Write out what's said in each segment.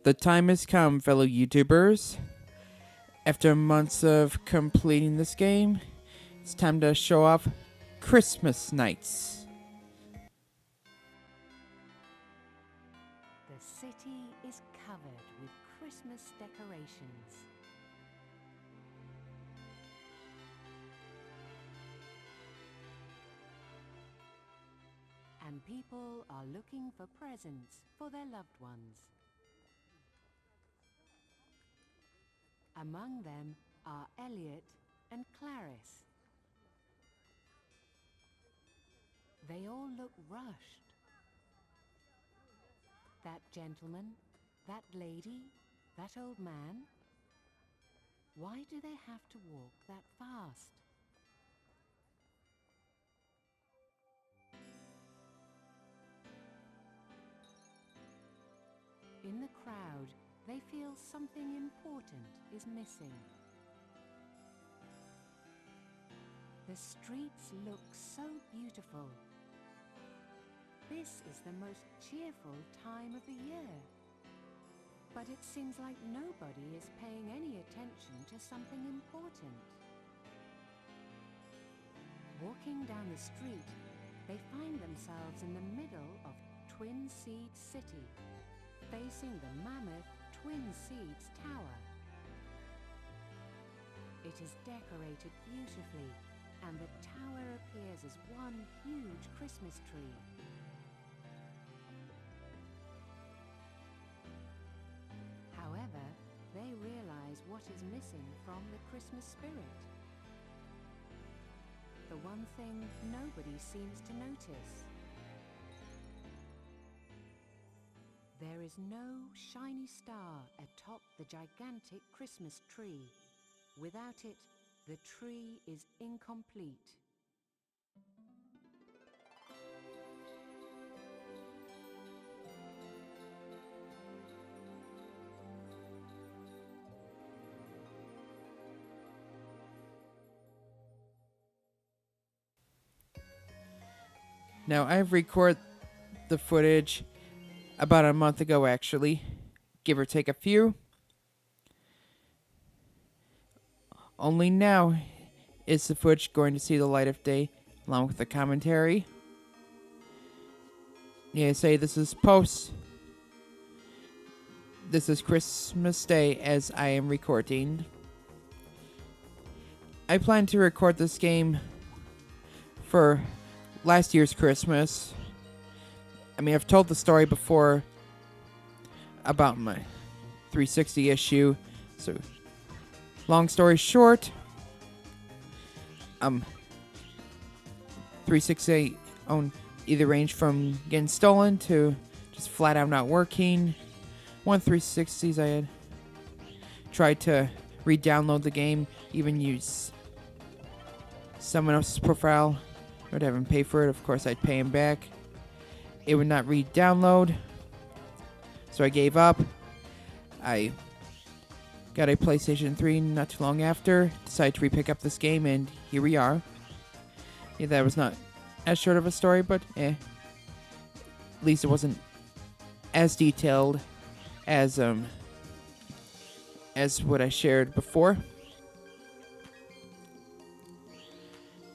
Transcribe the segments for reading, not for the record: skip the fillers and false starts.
The time has come, fellow YouTubers. After months of completing this game, it's time to show off Christmas Nights. The city is covered with Christmas decorations. And people are looking for presents for their loved ones. Among them are Elliot and Clarice. They all look rushed. That gentleman, that lady, that old man. Why do they have to walk that fast? In the crowd, they feel something important is missing. The streets look so beautiful. This is the most cheerful time of the year. But it seems like nobody is paying any attention to something important. Walking down the street, they find themselves in the middle of Twin Seeds City, facing the mammoth Twin Seeds Tower. It is decorated beautifully, and the tower appears as one huge Christmas tree. However, they realize what is missing from the Christmas spirit. The one thing nobody seems to notice. There is no shiny star atop the gigantic Christmas tree. Without it, the tree is incomplete. Now, I've recorded the footage about a month ago, actually, give or take a few. Only now is the footage going to see the light of day, along with the commentary. Yeah, say this is post. This is Christmas Day as I am recording. I plan to record this game for last year's Christmas. I mean, I've told the story before about my 360 issue, so long story short, 360 own either range from getting stolen to just flat out not working. One 360s I had tried to re-download the game, even use someone else's profile. I would have him pay for it. Of course, I'd pay him back. It would not re-download, so I gave up. I got a PlayStation 3 not too long after, decided to re-pick up this game, and here we are. Yeah, that was not as short of a story, but at least it wasn't as detailed as what I shared before.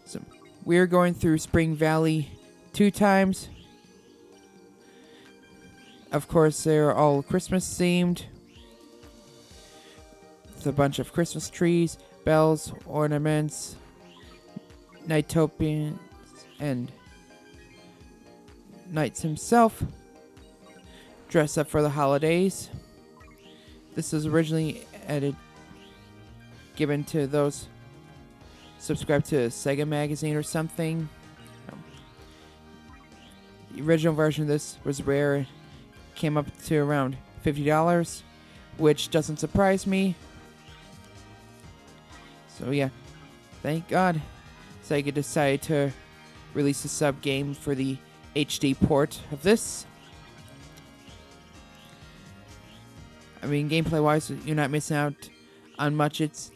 So we're going through Spring Valley 2 times. Of course, they're all Christmas themed. With a bunch of Christmas trees, bells, ornaments, Nightopians, and Knights himself dress up for the holidays. This was originally given to those subscribed to Sega Magazine or something. The original version of this was rare. Came up to around $50, which doesn't surprise me. So yeah, thank God Sega decided to release a sub game for the HD port of this. I mean, gameplay wise, you're not missing out on much. It's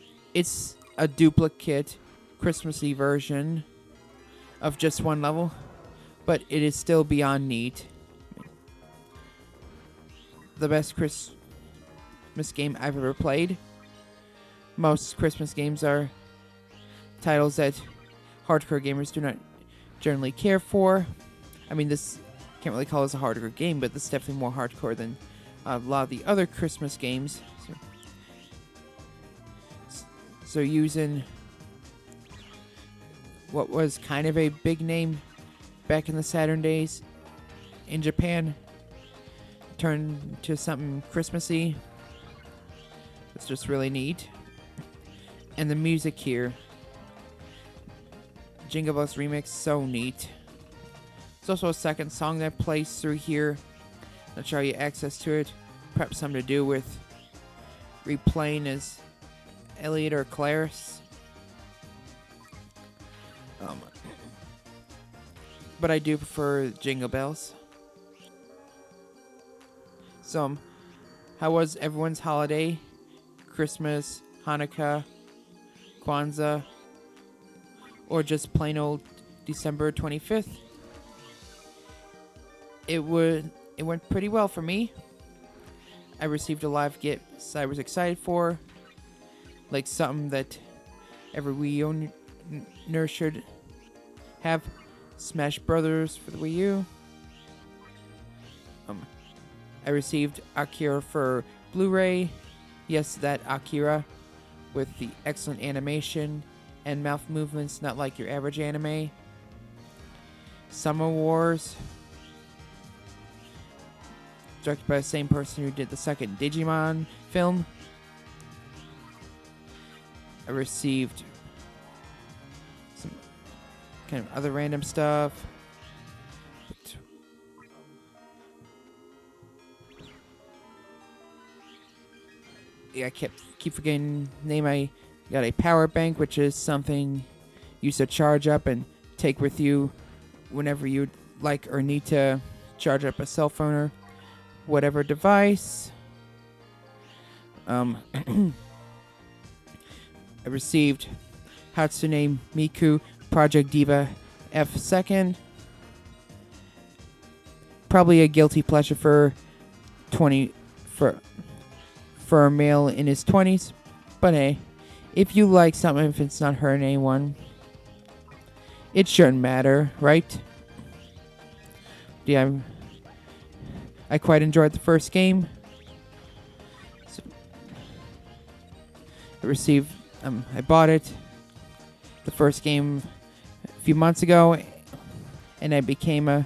a duplicate Christmassy version of just one level, but it is still beyond neat. The best Christmas game I've ever played. Most Christmas games are titles that hardcore gamers do not generally care for. I mean, this can't really call this a hardcore game, but this is definitely more hardcore than a lot of the other Christmas games. So using what was kind of a big name back in the Saturn days in Japan turned to something Christmassy. It's just really neat. And the music here, Jingle Bells Remix, so neat. There's also a second song that plays through here. Not sure how you access to it. Perhaps something to do with replaying as Elliot or Claris. But I do prefer Jingle Bells. So, how was everyone's holiday? Christmas, Hanukkah, Kwanzaa, or just plain old December 25th? It went pretty well for me. I received a lot of gifts I was excited for, like something that every Wii owner should have. Smash Brothers for the Wii U. I received Akira for Blu-ray. Yes, that Akira with the excellent animation and mouth movements, not like your average anime. Summer Wars, directed by the same person who did the second Digimon film. I received some kind of other random stuff. I keep forgetting the name. I got a power bank, which is something you used to charge up and take with you whenever you like or need to charge up a cell phone or whatever device. I received Hatsune Miku Project Diva F2nd. Probably a guilty pleasure for a male in his 20s, but hey, if you like something, if it's not hurting anyone, it shouldn't matter, right? Yeah, I quite enjoyed the first game. So I bought it, the first game, a few months ago, and I became a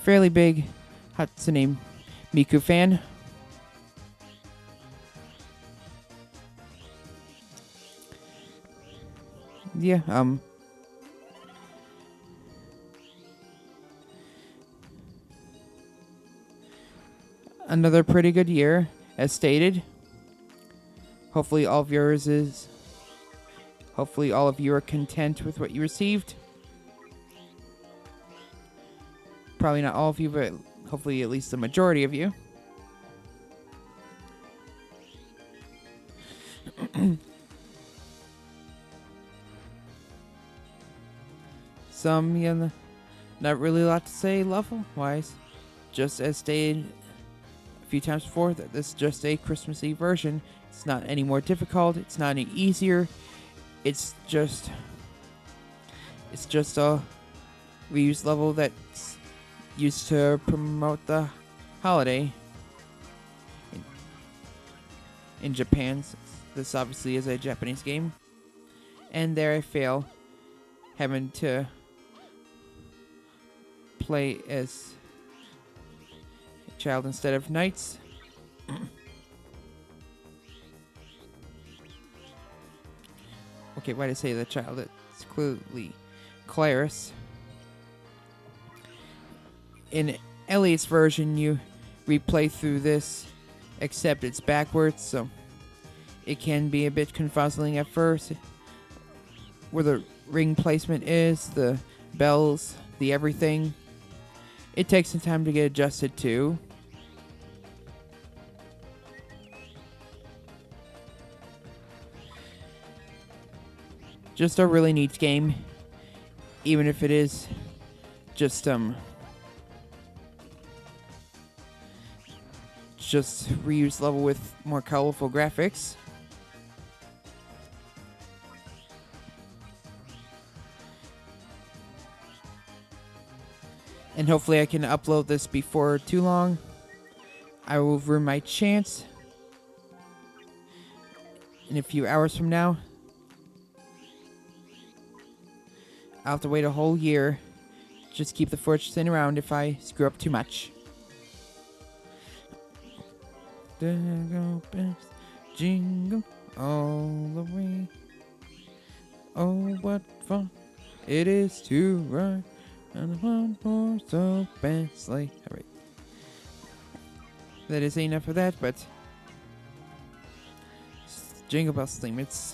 fairly big Hatsune Miku fan. Yeah, another pretty good year, as stated. Hopefully all of you are content with what you received. Probably not all of you, but hopefully at least the majority of you. Not really a lot to say level-wise. Just as stated a few times before, that this is just a Christmassy version. It's not any more difficult. It's not any easier. It's just a reused level that's used to promote the holiday in Japan. This obviously is a Japanese game. And there I fail, having to play as a child instead of knights. Okay, why did I say the child? It's clearly Claris. In Elliot's version, you replay through this, except it's backwards, so it can be a bit confuzzling at first. Where the ring placement is, the bells, the everything. It takes some time to get adjusted to. Just a really neat game, even if it is just just reused level with more colorful graphics. And hopefully I can upload this before too long. I will ruin my chance in a few hours from now. I'll have to wait a whole year. Just keep the fortune around if I screw up too much. Jingle bells, jingle all the way. Oh, what fun it is to ride on a one-horse open sleigh. All right. That is enough of that, but Jingle Bells theme, it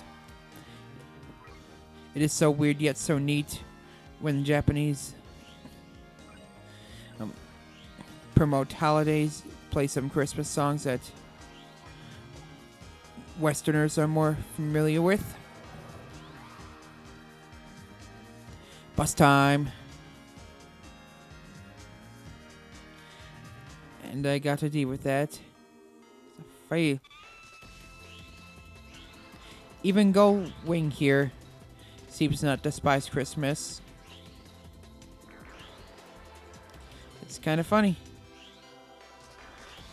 is so weird yet so neat when the Japanese promote holidays, play some Christmas songs that Westerners are more familiar with. Bus time. And I got to deal with that. Fail. Even Gullwing here seems not despise Christmas. It's kind of funny.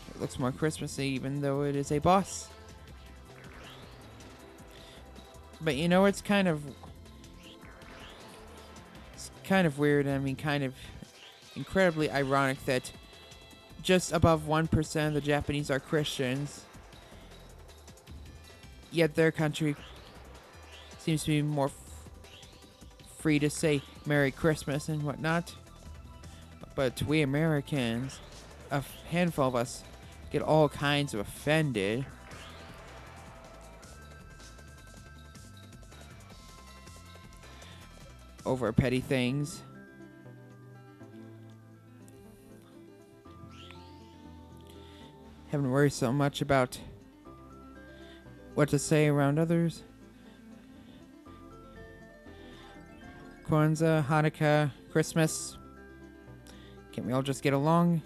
It looks more Christmassy even though it is a boss. But you know, it's kind of weird. I mean, kind of incredibly ironic that just above 1% of the Japanese are Christians, yet their country seems to be more free to say Merry Christmas and whatnot. But we Americans, a handful of us, get all kinds of offended. Over petty things. Haven't worried so much about what to say around others. Kwanzaa, Hanukkah, Christmas. Can't we all just get along?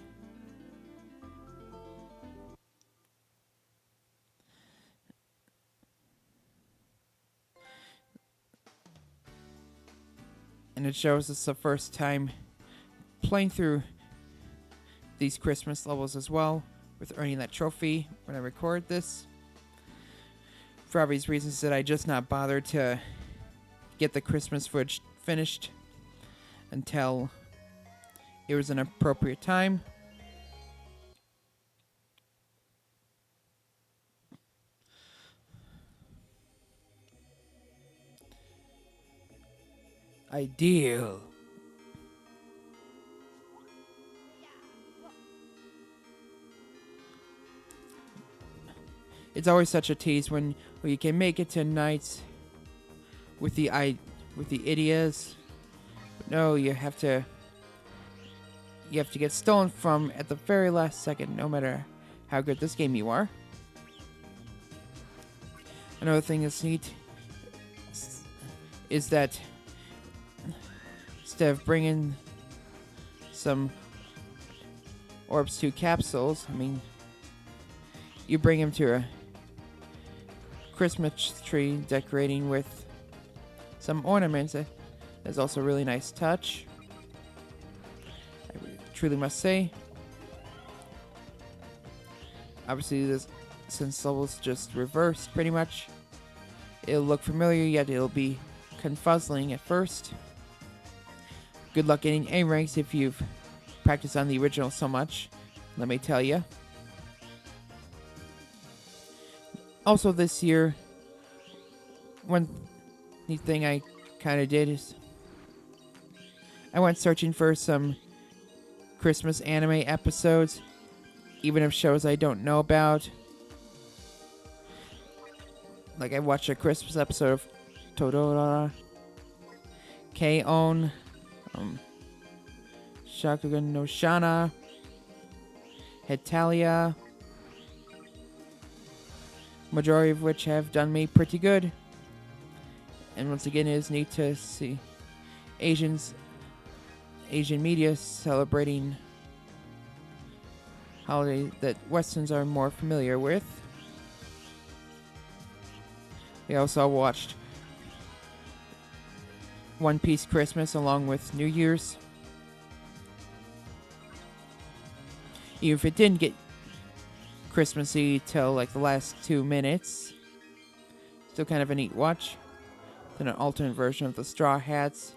And it shows us the first time playing through these Christmas levels as well, with earning that trophy when I record this. For obvious reasons that I just not bothered to get the Christmas footage finished until it was an appropriate time. Ideal. It's always such a tease when you can make it to nights with the idiots. But no, you have to get stolen from at the very last second, no matter how good this game you are. Another thing that's neat is that instead of bringing some orbs to capsules, I mean, you bring them to a Christmas tree decorating with some ornaments. That's also a really nice touch, I truly must say. Obviously, since level's just reversed pretty much, it'll look familiar, yet it'll be confuzzling at first. Good luck getting A ranks if you've practiced on the original so much, let me tell you. Also this year, one neat thing I kind of did is I went searching for some Christmas anime episodes, even of shows I don't know about. Like I watched a Christmas episode of Todora, K-On!, Shakugan no Shana, Hetalia, majority of which have done me pretty good. And once again, it is neat to see Asian media celebrating holiday that Westerns are more familiar with. We also watched One Piece Christmas along with New Year's. Even if it didn't get Christmassy till like the last 2 minutes, still kind of a neat watch. Then an alternate version of the Straw Hats,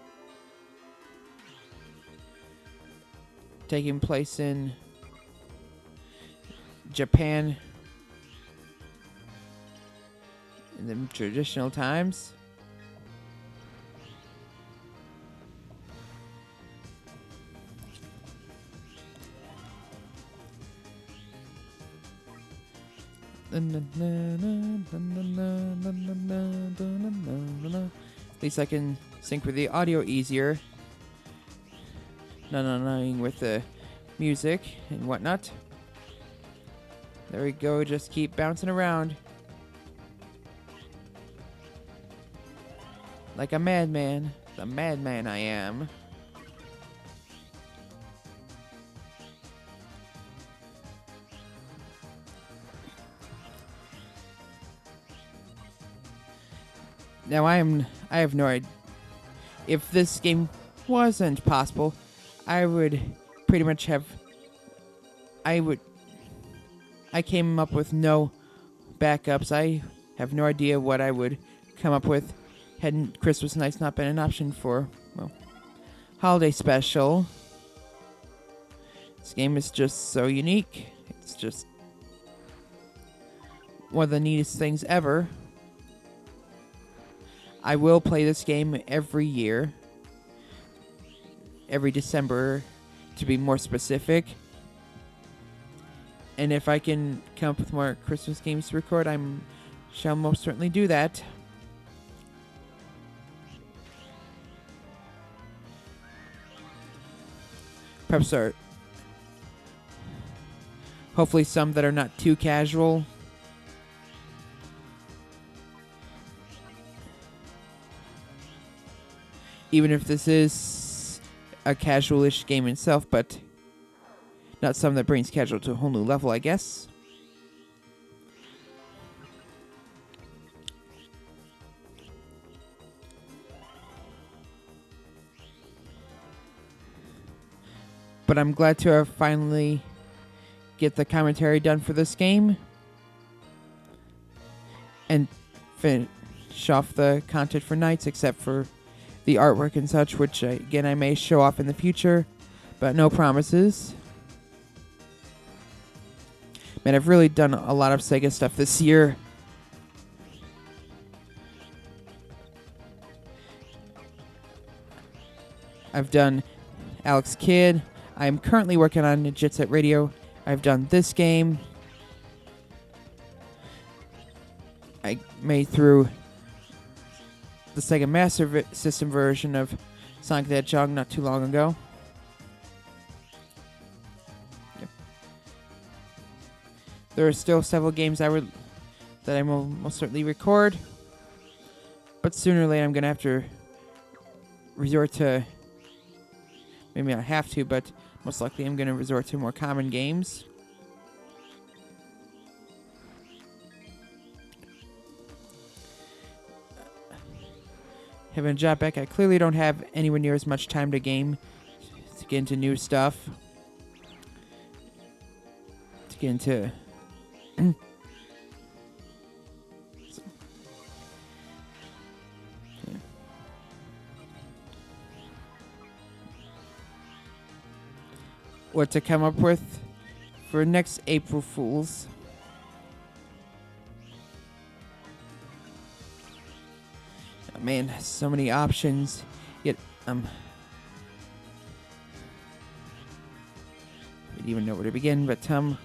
taking place in Japan in the traditional times. At least I can sync with the audio easier. None with the music and whatnot. There we go, just keep bouncing around. Like a madman, the madman I am. Now I have no idea. If this game wasn't possible, I would pretty much have. I came up with no backups. I have no idea what I would come up with had Christmas nights not been an option for, well, holiday special. This game is just so unique. It's just one of the neatest things ever. I will play this game every year. Every December, to be more specific. And if I can come up with more Christmas games to record, I shall most certainly do that. Perhaps hopefully some that are not too casual. Even if this is a casual-ish game itself, but not some that brings casual to a whole new level, I guess. But I'm glad to have finally get the commentary done for this game. And finish off the content for nights, except for the artwork and such, which again I may show off in the future, but no promises. Man, I've really done a lot of Sega stuff this year. I've done Alex Kidd. I'm currently working on Jet Set Radio. I've done this game. I made through the Sega Master System version of Sonic the Hedgehog not too long ago. Yep. There are still several games that I will most certainly record, but sooner or later I'm gonna have to resort to. Maybe I have to, but most likely I'm gonna resort to more common games. Having a job back, I clearly don't have anywhere near as much time to game, to get into new stuff, to get into so, yeah. What to come up with for next April Fools. Man, so many options. Yet, I don't even know where to begin, but I'm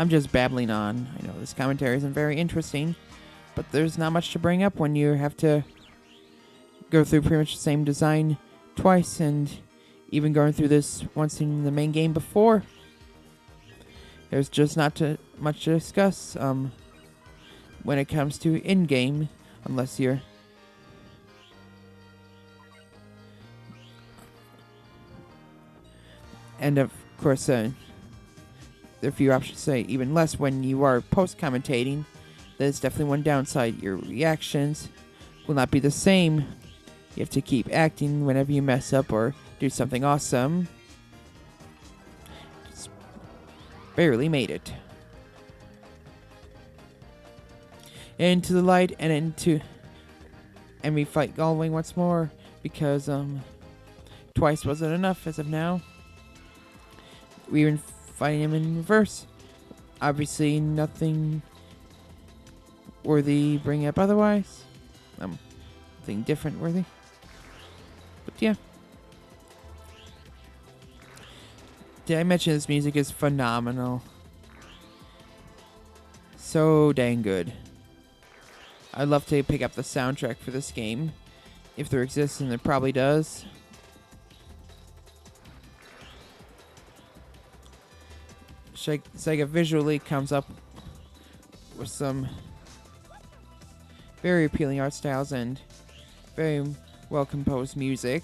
just babbling on. I know this commentary isn't very interesting, but there's not much to bring up when you have to go through pretty much the same design twice, and even going through this once in the main game before. There's just not much to discuss when it comes to in-game, unless you're and of course, there are few options to say, even less when you are post commentating. There's definitely one downside. Your reactions will not be the same. You have to keep acting whenever you mess up or do something awesome. Just barely made it. Into the light and we fight Galwing once more because twice wasn't enough as of now. We're fighting him in reverse. Obviously nothing worthy bring up otherwise. Nothing different worthy. But yeah. Did I mention this music is phenomenal? So dang good. I'd love to pick up the soundtrack for this game. If there exists, and there probably does. Sega visually comes up with some very appealing art styles and very well composed music.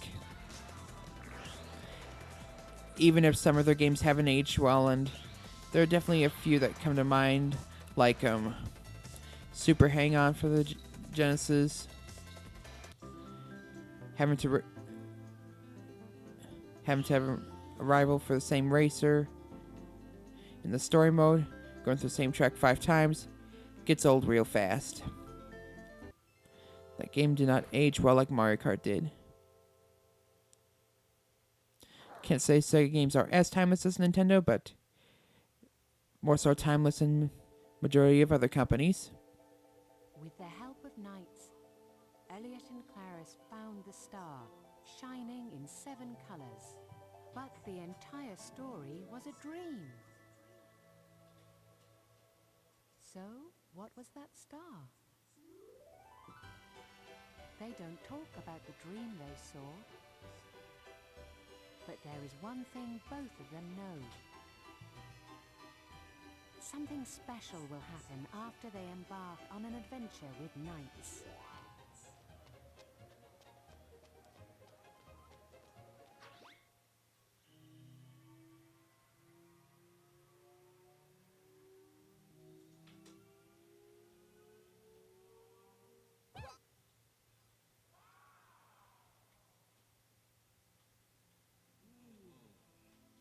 Even if some of their games haven't aged well, and there are definitely a few that come to mind, like Super Hang-On for the Genesis, having to have a rival for the same racer in the story mode, going through the same track 5 times, gets old real fast. That game did not age well like Mario Kart did. Can't say Sega games are as timeless as Nintendo, but more so timeless than majority of other companies. With the help of knights, Elliot and Claris found the star, shining in 7 colors. But the entire story was a dream. So, what was that star? They don't talk about the dream they saw. But there is one thing both of them know. Something special will happen after they embark on an adventure with knights.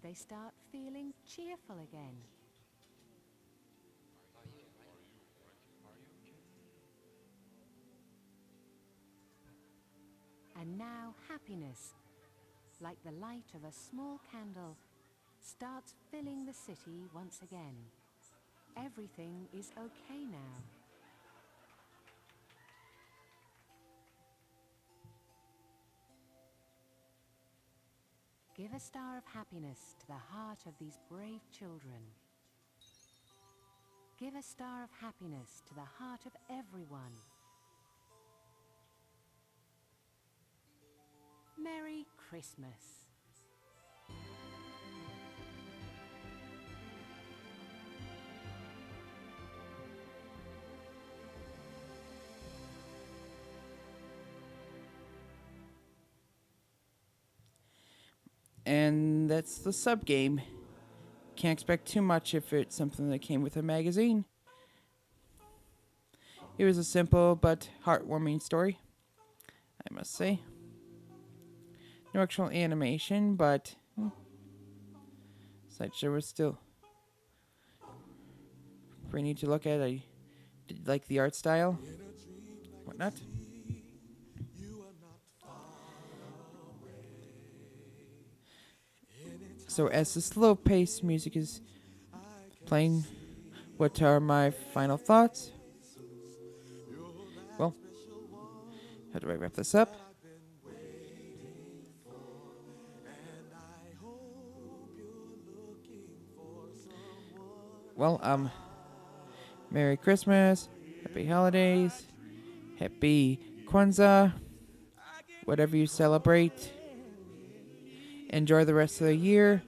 They start feeling cheerful again. And now happiness, like the light of a small candle, starts filling the city once again. Everything is okay now. Give a star of happiness to the heart of these brave children. Give a star of happiness to the heart of everyone. Merry Christmas. And that's the sub game. Can't expect too much if it's something that came with a magazine. It was a simple but heartwarming story, I must say. No actual animation, but Sideshow was still pretty neat to look at. I did like the art style, whatnot. So as the slow-paced music is playing, what are my final thoughts? Well, how do I wrap this up? Well, Merry Christmas, Happy Holidays, Happy Kwanzaa, whatever you celebrate. Enjoy the rest of the year.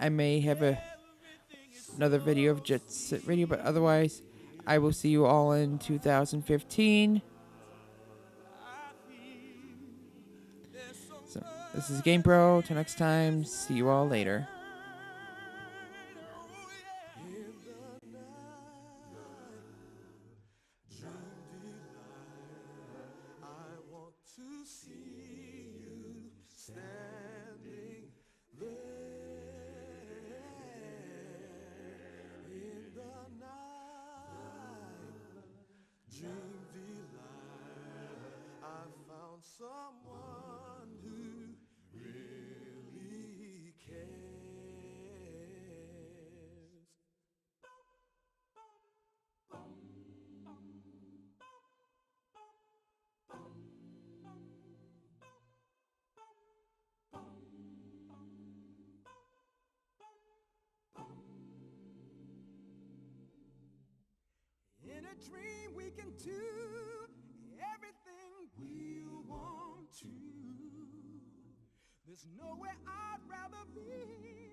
I may have another video of Jet Set Radio, but otherwise, I will see you all in 2015. So, this is GamePro. Till next time, see you all later. we dream we can do everything we want to. There's nowhere I'd rather be